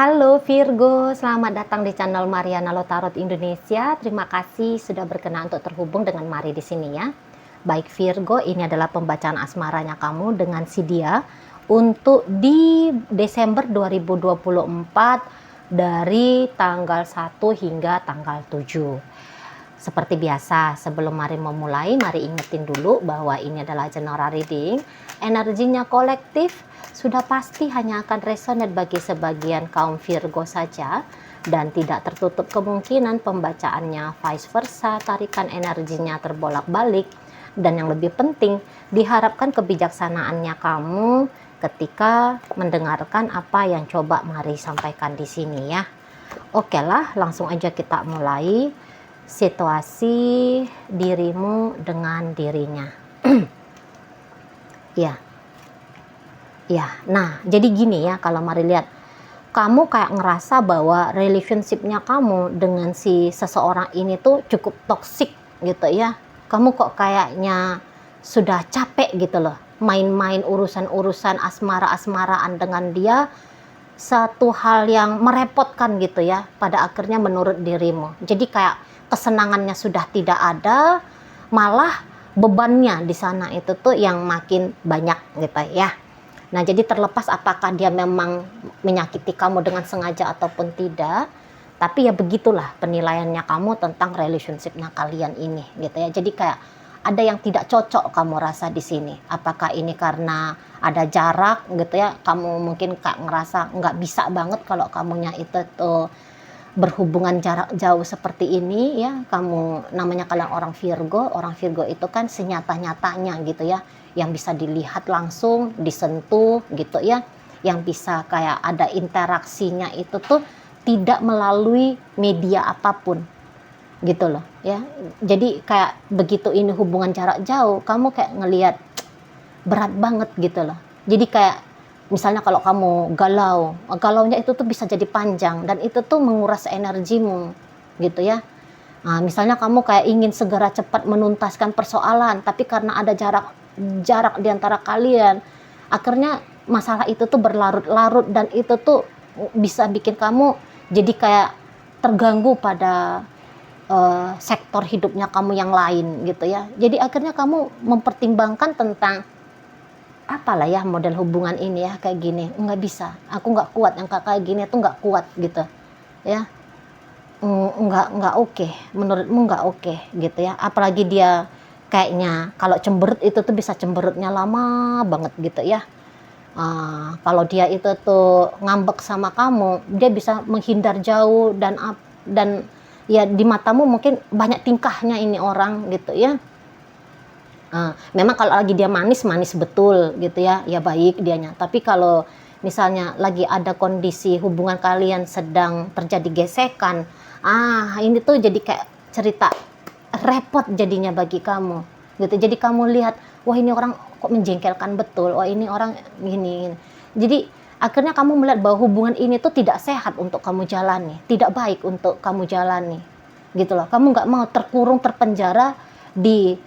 Halo Virgo, selamat datang di channel Mariana Lotarot Indonesia. Terima kasih sudah berkenan untuk terhubung dengan Mari di sini ya. Baik Virgo, ini adalah pembacaan asmaranya kamu dengan si dia untuk di Desember 2024 dari tanggal 1 hingga tanggal 7. Seperti biasa, sebelum Mari memulai, mari ingetin dulu bahwa ini adalah general reading. Energinya kolektif, sudah pasti hanya akan resonate bagi sebagian kaum Virgo saja, dan tidak tertutup kemungkinan pembacaannya vice versa, tarikan energinya terbolak-balik. Dan yang lebih penting, diharapkan kebijaksanaannya kamu ketika mendengarkan apa yang coba Mari sampaikan di sini ya. Oke lah, langsung aja kita mulai. Situasi dirimu dengan dirinya. Ya. Ya, nah jadi gini ya, kalau Mari lihat, kamu kayak ngerasa bahwa relationship-nya kamu dengan si seseorang ini tuh cukup toksik gitu ya. Kamu kok kayaknya sudah capek gitu loh, main-main urusan-urusan asmara-asmaraan dengan dia, satu hal yang merepotkan gitu ya, pada akhirnya menurut dirimu. Jadi kayak kesenangannya sudah tidak ada, malah bebannya di sana itu tuh yang makin banyak gitu ya. Nah, jadi terlepas apakah dia memang menyakiti kamu dengan sengaja ataupun tidak, tapi ya begitulah penilaiannya kamu tentang relationship-nya kalian ini gitu ya. Jadi kayak ada yang tidak cocok kamu rasa di sini. Apakah ini karena ada jarak gitu ya, kamu mungkin kayak ngerasa nggak bisa banget kalau kamunya itu tuh berhubungan jarak jauh seperti ini ya. Kamu namanya kalian orang Virgo itu kan senyata-nyatanya gitu ya, yang bisa dilihat langsung, disentuh gitu ya, yang bisa kayak ada interaksinya itu tuh tidak melalui media apapun gitu loh ya. Jadi kayak begitu ini hubungan jarak jauh, kamu kayak ngelihat berat banget gitu loh. Jadi kayak misalnya kalau kamu galaunya itu tuh bisa jadi panjang, dan itu tuh menguras energimu gitu ya. Nah, misalnya kamu kayak ingin segera cepat menuntaskan persoalan, tapi karena ada jarak di antara kalian, akhirnya masalah itu tuh berlarut-larut, dan itu tuh bisa bikin kamu jadi kayak terganggu pada sektor hidupnya kamu yang lain gitu ya. Jadi akhirnya kamu mempertimbangkan tentang apalah ya model hubungan ini ya, kayak gini nggak bisa, aku nggak kuat, yang kayak gini tuh nggak kuat gitu ya. Nggak oke, menurutmu nggak oke gitu ya. Apalagi dia kayaknya kalau cemberut itu tuh bisa cemberutnya lama banget gitu ya. Kalau dia itu tuh ngambek sama kamu, dia bisa menghindar jauh, dan ya di matamu mungkin banyak tingkahnya ini orang gitu ya. Memang kalau lagi dia manis betul gitu ya, ya baik dianya. Tapi kalau misalnya lagi ada kondisi hubungan kalian sedang terjadi gesekan, ini tuh jadi kayak cerita repot jadinya bagi kamu gitu. Jadi kamu lihat, wah ini orang kok menjengkelkan betul, wah ini orang gini. Jadi akhirnya kamu melihat bahwa hubungan ini tuh tidak sehat untuk kamu jalani, tidak baik untuk kamu jalani gitu loh. Kamu nggak mau terkurung, terpenjara di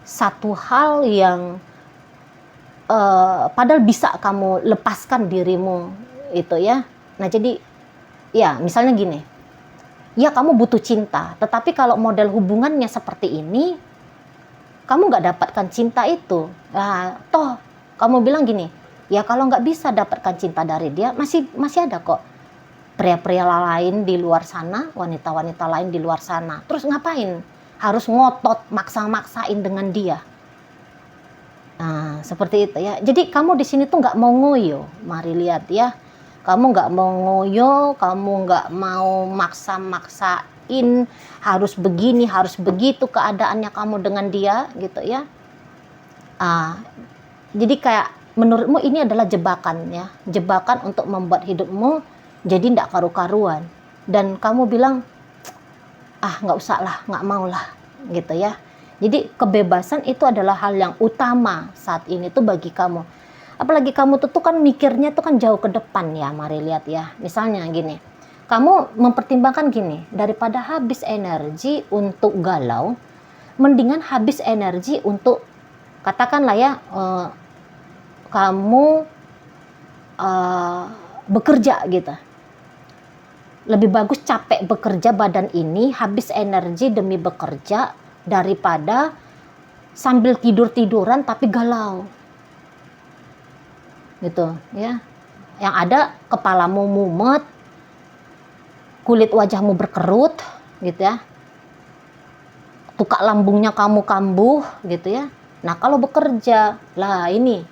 satu hal yang padahal bisa kamu lepaskan dirimu itu ya. Nah jadi ya misalnya gini, ya kamu butuh cinta, tetapi kalau model hubungannya seperti ini, kamu nggak dapatkan cinta itu. Toh kamu bilang gini, ya kalau nggak bisa dapatkan cinta dari dia, masih ada kok pria-pria lain di luar sana, wanita-wanita lain di luar sana. Terus ngapain harus ngotot maksa-maksain dengan dia? Nah seperti itu ya. Jadi kamu di sini tuh nggak mau ngoyo, Mari lihat ya. Kamu nggak mau ngoyo, kamu nggak mau maksa-maksain harus begini, harus begitu keadaannya kamu dengan dia gitu ya. Jadi kayak menurutmu ini adalah jebakan ya, jebakan untuk membuat hidupmu jadi nggak karu-karuan. Dan kamu bilang, nggak usah lah, nggak mau lah gitu ya. Jadi kebebasan itu adalah hal yang utama saat ini tuh bagi kamu. Apalagi kamu tuh kan mikirnya tuh kan jauh ke depan ya, Mari lihat ya. Misalnya gini, kamu mempertimbangkan gini, daripada habis energi untuk galau, mendingan habis energi untuk katakanlah ya, kamu bekerja gitu. lebih bagus capek bekerja badan ini, habis energi demi bekerja, daripada sambil tidur-tiduran tapi galau. Gitu ya. Yang ada kepalamu mumet, kulit wajahmu berkerut gitu ya. Tukak lambungnya kamu kambuh gitu ya. Nah, kalau bekerja, lah ini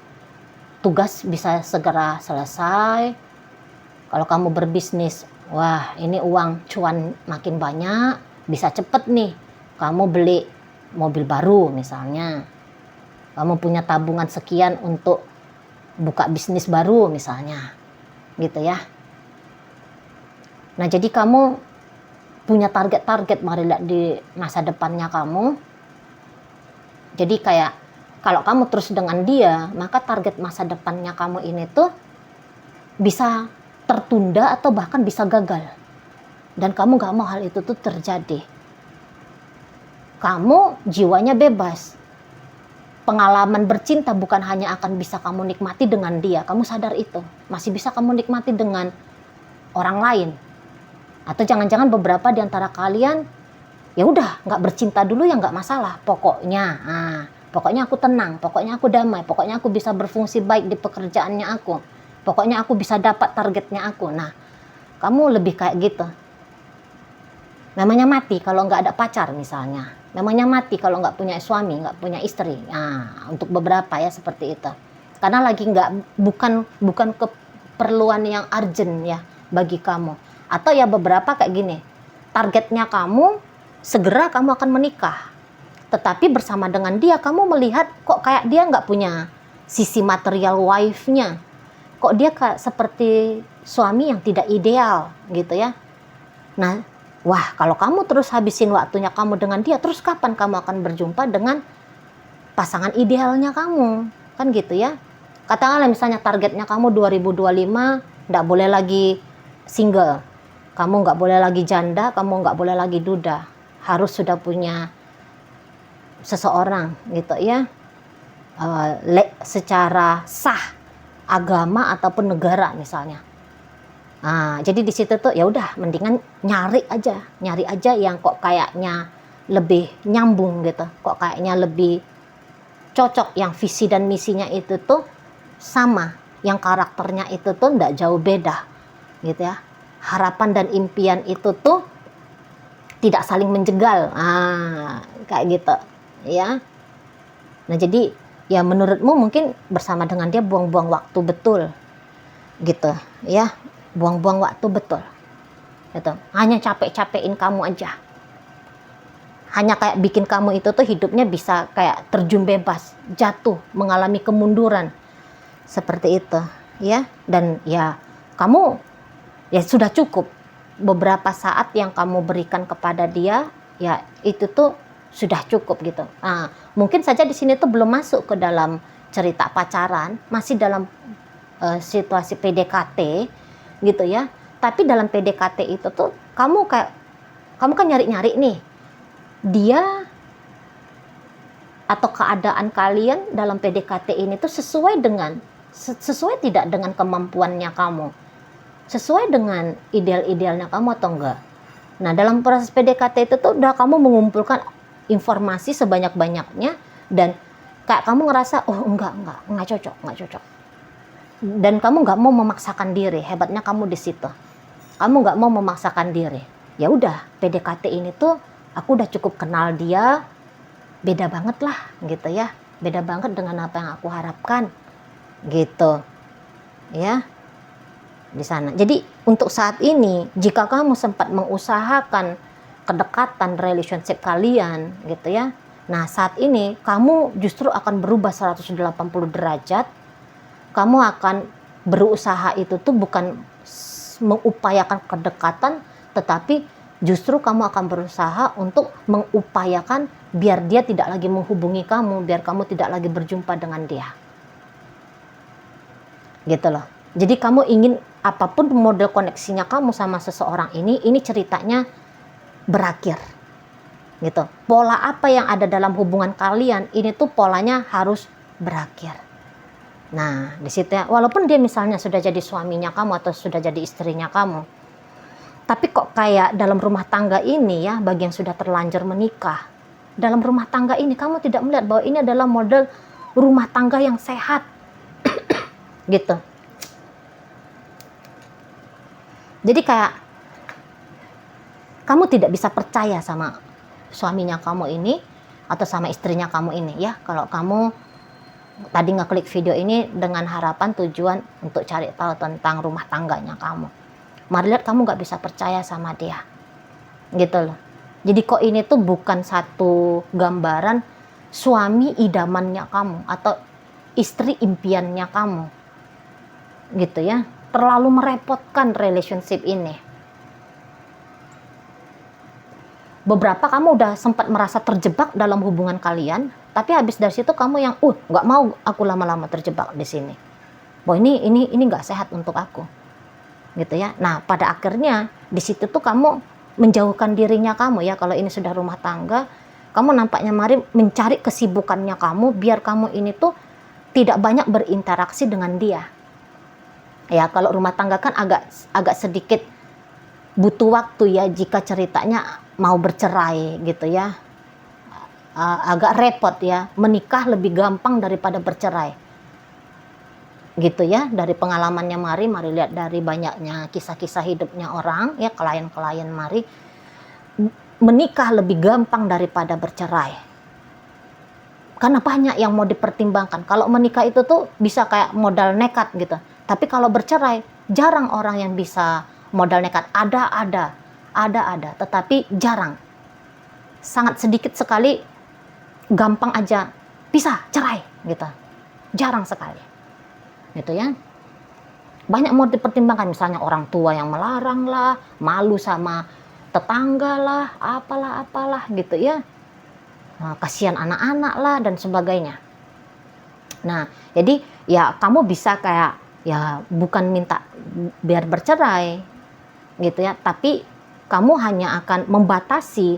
tugas bisa segera selesai. Kalau kamu berbisnis, wah ini uang cuan makin banyak, bisa cepet nih kamu beli mobil baru misalnya. Kamu punya tabungan sekian untuk buka bisnis baru misalnya, gitu ya. Nah, jadi kamu punya target-target mari lihat di masa depannya kamu. Jadi kayak kalau kamu terus dengan dia, maka target masa depannya kamu ini tuh bisa tertunda atau bahkan bisa gagal. Dan kamu gak mau hal itu tuh terjadi. Kamu jiwanya bebas. Pengalaman bercinta bukan hanya akan bisa kamu nikmati dengan dia, kamu sadar itu. Masih bisa kamu nikmati dengan orang lain. Atau jangan-jangan beberapa di antara kalian, ya udah nggak bercinta dulu ya nggak masalah. Pokoknya aku tenang, pokoknya aku damai, pokoknya aku bisa berfungsi baik di pekerjaannya aku. Pokoknya aku bisa dapat targetnya aku. Nah, kamu lebih kayak gitu. Namanya mati kalau nggak ada pacar misalnya. Namanya mati kalau nggak punya suami, nggak punya istri. Nah, untuk beberapa ya seperti itu. Karena lagi bukan keperluan yang urgent ya bagi kamu. Atau ya beberapa kayak gini. Targetnya kamu segera kamu akan menikah. Tetapi bersama dengan dia kamu melihat kok kayak dia nggak punya sisi material wife-nya. Kok dia kayak seperti suami yang tidak ideal gitu ya. Nah, wah, kalau kamu terus habisin waktunya kamu dengan dia, terus kapan kamu akan berjumpa dengan pasangan idealnya kamu? Kan gitu ya. Katakanlah misalnya targetnya kamu 2025, nggak boleh lagi single. Kamu nggak boleh lagi janda, kamu nggak boleh lagi duda. Harus sudah punya seseorang gitu ya. Secara sah agama ataupun negara misalnya. Nah, jadi di situ tuh ya udah mendingan nyari aja yang kok kayaknya lebih nyambung gitu, kok kayaknya lebih cocok, yang visi dan misinya itu tuh sama, yang karakternya itu tuh nggak jauh beda gitu ya. Harapan dan impian itu tuh tidak saling menjegal, kayak gitu ya. Nah, jadi ya menurutmu mungkin bersama dengan dia buang-buang waktu betul gitu ya. Buang-buang waktu betul gitu. Hanya capek-capekin kamu aja, hanya kayak bikin kamu itu tuh hidupnya bisa kayak terjun bebas, jatuh, mengalami kemunduran seperti itu ya. Dan ya kamu ya sudah cukup beberapa saat yang kamu berikan kepada dia, ya itu tuh sudah cukup gitu. Nah, mungkin saja di sini tuh belum masuk ke dalam cerita pacaran, masih dalam situasi PDKT gitu ya. Tapi dalam PDKT itu tuh kamu kan nyari-nyari nih dia atau keadaan kalian dalam PDKT ini tuh sesuai tidak dengan kemampuannya kamu, sesuai dengan ideal-idealnya kamu atau enggak. Nah, dalam proses PDKT itu tuh udah kamu mengumpulkan informasi sebanyak-banyaknya dan kayak kamu ngerasa enggak cocok. Dan kamu nggak mau memaksakan diri. Hebatnya kamu di situ. Kamu nggak mau memaksakan diri. Ya udah, PDKT ini tuh aku udah cukup kenal dia, beda banget lah gitu ya. Beda banget dengan apa yang aku harapkan gitu. Ya. Di sana. Jadi untuk saat ini jika kamu sempat mengusahakan kedekatan relationship kalian gitu ya. Nah, saat ini kamu justru akan berubah 180 derajat. Kamu akan berusaha itu tuh bukan mengupayakan kedekatan, tetapi justru kamu akan berusaha untuk mengupayakan biar dia tidak lagi menghubungi kamu, biar kamu tidak lagi berjumpa dengan dia. Gitu loh. Jadi kamu ingin apapun model koneksinya kamu sama seseorang ini ceritanya berakhir. Gitu. Pola apa yang ada dalam hubungan kalian ini tuh polanya harus berakhir. Nah, di situ ya, walaupun dia misalnya sudah jadi suaminya kamu atau sudah jadi istrinya kamu, Tapi kok kayak dalam rumah tangga ini ya, bagi yang sudah terlanjur menikah, dalam rumah tangga ini kamu tidak melihat bahwa ini adalah model rumah tangga yang sehat gitu. Jadi kayak kamu tidak bisa percaya sama suaminya kamu ini atau sama istrinya kamu ini ya, kalau kamu tadi ngeklik video ini dengan harapan tujuan untuk cari tahu tentang rumah tangganya kamu. Mari lihat kamu gak bisa percaya sama dia gitu loh. Jadi kok ini tuh bukan satu gambaran suami idamannya kamu atau istri impiannya kamu gitu ya. Terlalu merepotkan relationship ini. Beberapa kamu udah sempat merasa terjebak dalam hubungan kalian, tapi habis dari situ kamu yang nggak mau aku lama-lama terjebak di sini. Bahwa ini nggak sehat untuk aku, gitu ya. Nah pada akhirnya di situ tuh kamu menjauhkan dirinya kamu ya. Kalau ini sudah rumah tangga, kamu nampaknya mari mencari kesibukannya kamu biar kamu ini tuh tidak banyak berinteraksi dengan dia. Ya kalau rumah tangga kan agak sedikit butuh waktu ya jika ceritanya mau bercerai gitu ya. Agak repot ya, menikah lebih gampang daripada bercerai gitu ya. Dari pengalamannya mari lihat dari banyaknya kisah-kisah hidupnya orang ya, klien-klien mari, menikah lebih gampang daripada bercerai karena banyak yang mau dipertimbangkan. Kalau menikah itu tuh bisa kayak modal nekat gitu, tapi kalau bercerai jarang orang yang bisa modal nekat. Ada, tetapi jarang, sangat sedikit sekali. Gampang aja pisah, cerai gitu, jarang sekali gitu ya. Banyak mau dipertimbangkan, misalnya orang tua yang melarang lah, malu sama tetangga lah, apalah gitu ya. Nah, kasihan anak-anak lah dan sebagainya. Nah jadi ya kamu bisa kayak ya bukan minta biar bercerai gitu ya, tapi kamu hanya akan membatasi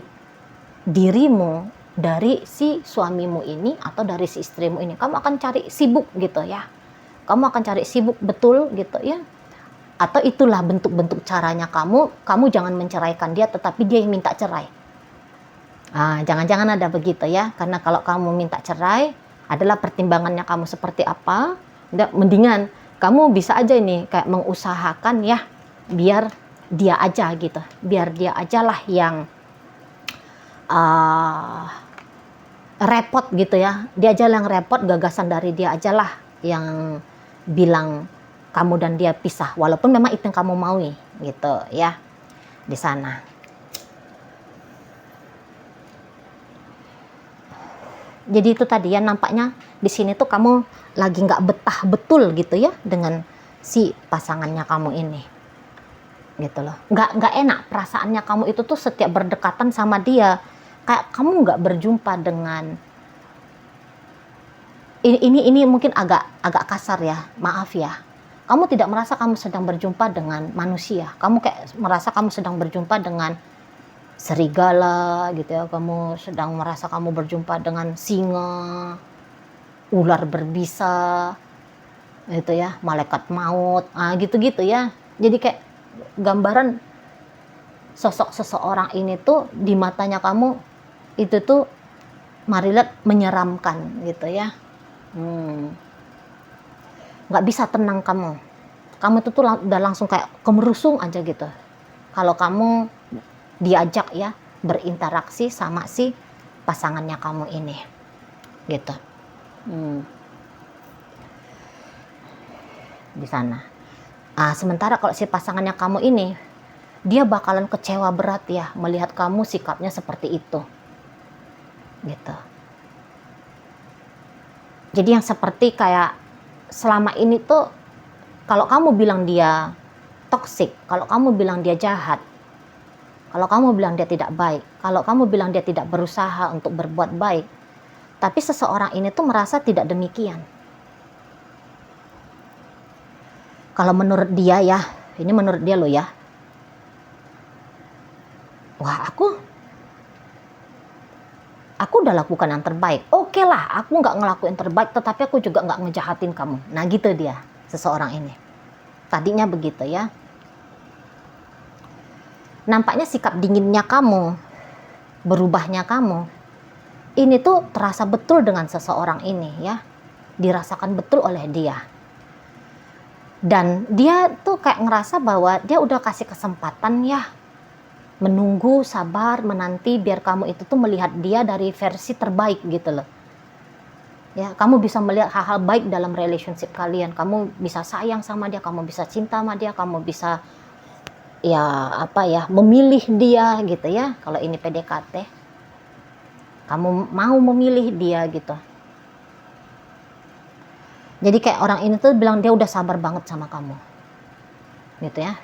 dirimu dari si suamimu ini atau dari si istrimu ini. Kamu akan cari sibuk gitu ya, kamu akan cari sibuk betul gitu ya. Atau itulah bentuk-bentuk caranya kamu jangan menceraikan dia, tetapi dia yang minta cerai. Jangan-jangan ada begitu ya, karena kalau kamu minta cerai adalah pertimbangannya kamu seperti apa. Mendingan kamu bisa aja ini kayak mengusahakan ya biar dia aja gitu, biar dia ajalah yang repot gitu ya, dia aja yang repot, gagasan dari dia ajalah yang bilang kamu dan dia pisah, walaupun memang itu yang kamu maui gitu ya di sana. Jadi itu tadi ya, nampaknya di sini tuh kamu lagi nggak betah betul gitu ya dengan si pasangannya kamu ini gitu loh. Nggak enak perasaannya kamu itu tuh setiap berdekatan sama dia, kayak kamu nggak berjumpa dengan ini mungkin agak kasar ya, maaf ya. Kamu tidak merasa kamu sedang berjumpa dengan manusia, kamu kayak merasa kamu sedang berjumpa dengan serigala gitu ya. Kamu sedang merasa kamu berjumpa dengan singa, ular berbisa gitu ya, malaikat maut, gitu-gitu ya. Jadi kayak gambaran sosok seseorang ini tuh di matanya kamu itu tuh mari lihat menyeramkan gitu ya. Nggak bisa tenang kamu itu tuh udah langsung kayak kemerusung aja gitu kalau kamu diajak ya berinteraksi sama si pasangannya kamu ini gitu. Di sana. Sementara kalau si pasangannya kamu ini, dia bakalan kecewa berat ya melihat kamu sikapnya seperti itu gitu. Jadi yang seperti kayak selama ini tuh kalau kamu bilang dia toksik, kalau kamu bilang dia jahat, kalau kamu bilang dia tidak baik, kalau kamu bilang dia tidak berusaha untuk berbuat baik, tapi seseorang ini tuh merasa tidak demikian. Kalau menurut dia ya, ini menurut dia loh ya, wah aku udah lakukan yang terbaik. Oke lah, aku nggak ngelakuin terbaik, tetapi aku juga nggak ngejahatin kamu. Nah gitu dia, seseorang ini. Tadinya begitu ya. nampaknya sikap dinginnya kamu, berubahnya kamu, ini tuh terasa betul dengan seseorang ini ya, dirasakan betul oleh dia. Dan dia tuh kayak ngerasa bahwa dia udah kasih kesempatan ya, menunggu, sabar, menanti biar kamu itu tuh melihat dia dari versi terbaik gitu loh. Ya, kamu bisa melihat hal-hal baik dalam relationship kalian. Kamu bisa sayang sama dia, kamu bisa cinta sama dia, kamu bisa ya apa ya, memilih dia gitu ya. Kalau ini PDKT, kamu mau memilih dia gitu. Jadi kayak orang ini tuh bilang dia udah sabar banget sama kamu, gitu ya.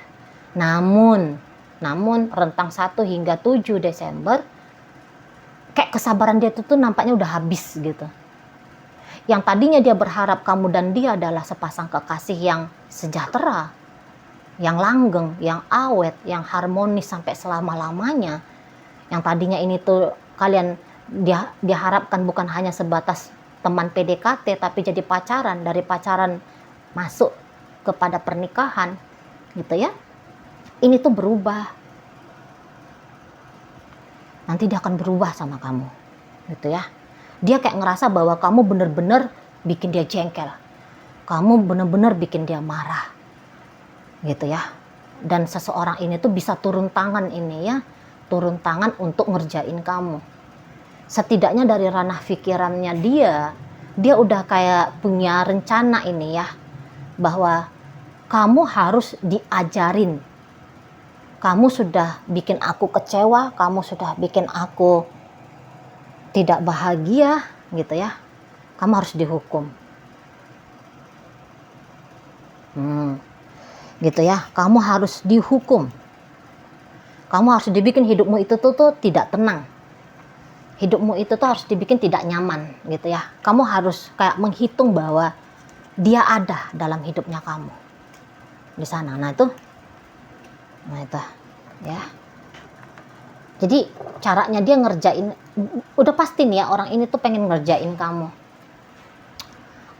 Namun rentang 1 hingga 7 Desember, kayak kesabaran dia tuh nampaknya udah habis gitu. Yang tadinya dia berharap kamu dan dia adalah sepasang kekasih yang sejahtera, yang langgeng, yang awet, yang harmonis sampai selama-lamanya. Yang tadinya ini tuh kalian dia harapkan bukan hanya sebatas teman PDKT tapi jadi pacaran, dari pacaran masuk kepada pernikahan gitu ya. Ini tuh berubah. Nanti dia akan berubah sama kamu gitu ya. Dia kayak ngerasa bahwa kamu bener-bener bikin dia jengkel, kamu bener-bener bikin dia marah gitu ya. Dan seseorang ini tuh bisa turun tangan ini ya, turun tangan untuk ngerjain kamu. Setidaknya dari ranah pikirannya dia udah kayak punya rencana ini ya, bahwa kamu harus diajarin. Kamu sudah bikin aku kecewa, kamu sudah bikin aku tidak bahagia gitu ya. Kamu harus dihukum. Gitu ya, kamu harus dihukum. Kamu harus dibikin hidupmu itu tuh tidak tenang. Hidupmu itu tuh harus dibikin tidak nyaman gitu ya. Kamu harus kayak menghitung bahwa dia ada dalam hidupnya kamu di sana. Nah itu ya. Jadi caranya dia ngerjain, udah pasti nih ya, orang ini tuh pengen ngerjain kamu.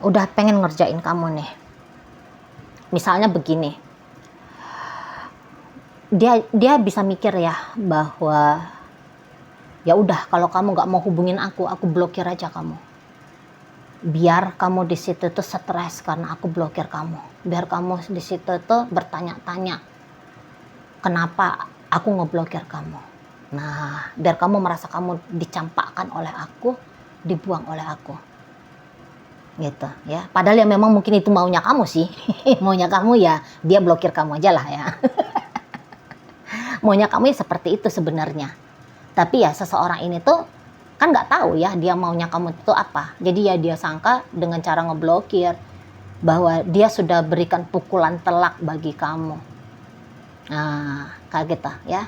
Udah pengen ngerjain kamu nih. Misalnya begini, dia bisa mikir ya bahwa ya udah, kalau kamu nggak mau hubungin aku blokir aja kamu. Biar kamu di situ tuh stres karena aku blokir kamu. Biar kamu di situ tuh bertanya-tanya kenapa aku ngeblokir kamu. Nah, biar kamu merasa kamu dicampakkan oleh aku, dibuang oleh aku. Gitu ya. Padahal ya memang mungkin itu maunya kamu sih. Maunya kamu ya dia blokir kamu aja lah ya. Maunya kamu ya seperti itu sebenarnya. Tapi ya seseorang ini tuh kan nggak tahu ya dia maunya kamu itu apa. Jadi ya dia sangka dengan cara ngeblokir bahwa dia sudah berikan pukulan telak bagi kamu. Nah, kayak gitu ya.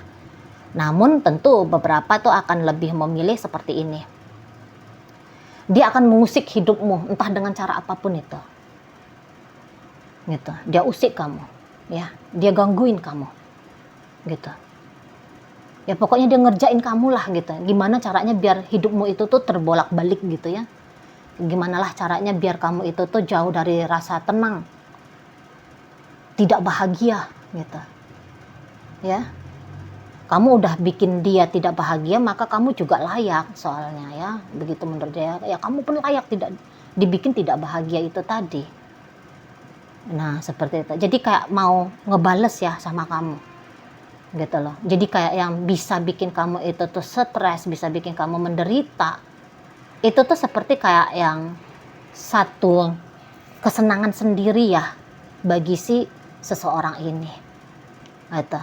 Namun tentu beberapa tuh akan lebih memilih seperti ini. Dia akan mengusik hidupmu entah dengan cara apapun itu. Gitu. Dia usik kamu, ya. Dia gangguin kamu. Gitu. Ya pokoknya dia ngerjain kamu lah gitu. Gimana caranya biar hidupmu itu tuh terbolak-balik gitu ya. Gimana lah caranya biar kamu itu tuh jauh dari rasa tenang, tidak bahagia gitu. Ya. Kamu udah bikin dia tidak bahagia, maka kamu juga layak soalnya ya. Begitu menurut dia, ya kamu pun layak tidak dibikin tidak bahagia itu tadi. Nah, seperti itu. Jadi kayak mau ngebales ya sama kamu. Gitu loh. Jadi kayak yang bisa bikin kamu itu tuh stres, bisa bikin kamu menderita. Itu tuh seperti kayak yang satu kesenangan sendiri ya bagi si seseorang ini. Gitu.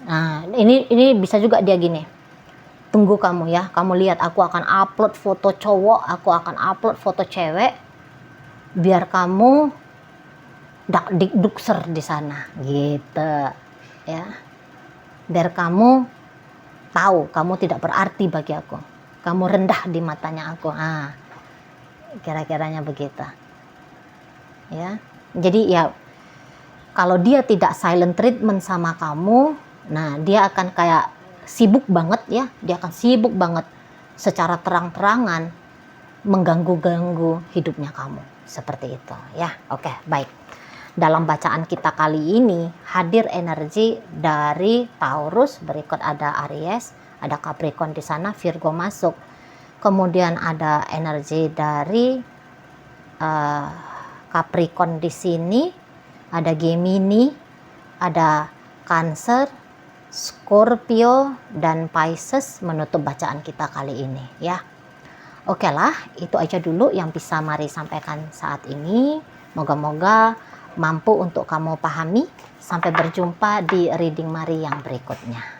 Nah, ini bisa juga dia gini. Tunggu kamu ya, kamu lihat aku akan upload foto cowok, aku akan upload foto cewek biar kamu dak-dik-dukser di sana gitu ya. Biar kamu tahu kamu tidak berarti bagi aku. Kamu rendah di matanya aku. Ah, kira-kiranya begitu. Ya. Jadi ya kalau dia tidak silent treatment sama kamu, nah dia akan kayak sibuk banget ya. Dia akan sibuk banget secara terang-terangan mengganggu-ganggu hidupnya kamu. Seperti itu ya. Oke, baik. dalam bacaan kita kali ini hadir energi dari Taurus, berikut ada Aries, ada Capricorn di sana, Virgo masuk. Kemudian ada energi dari Capricorn di sini, ada Gemini, ada Cancer, Scorpio, dan Pisces menutup bacaan kita kali ini ya. Oke lah, itu aja dulu yang bisa Mari sampaikan saat ini. Moga-moga mampu untuk kamu pahami. Sampai berjumpa di reading Mari yang berikutnya.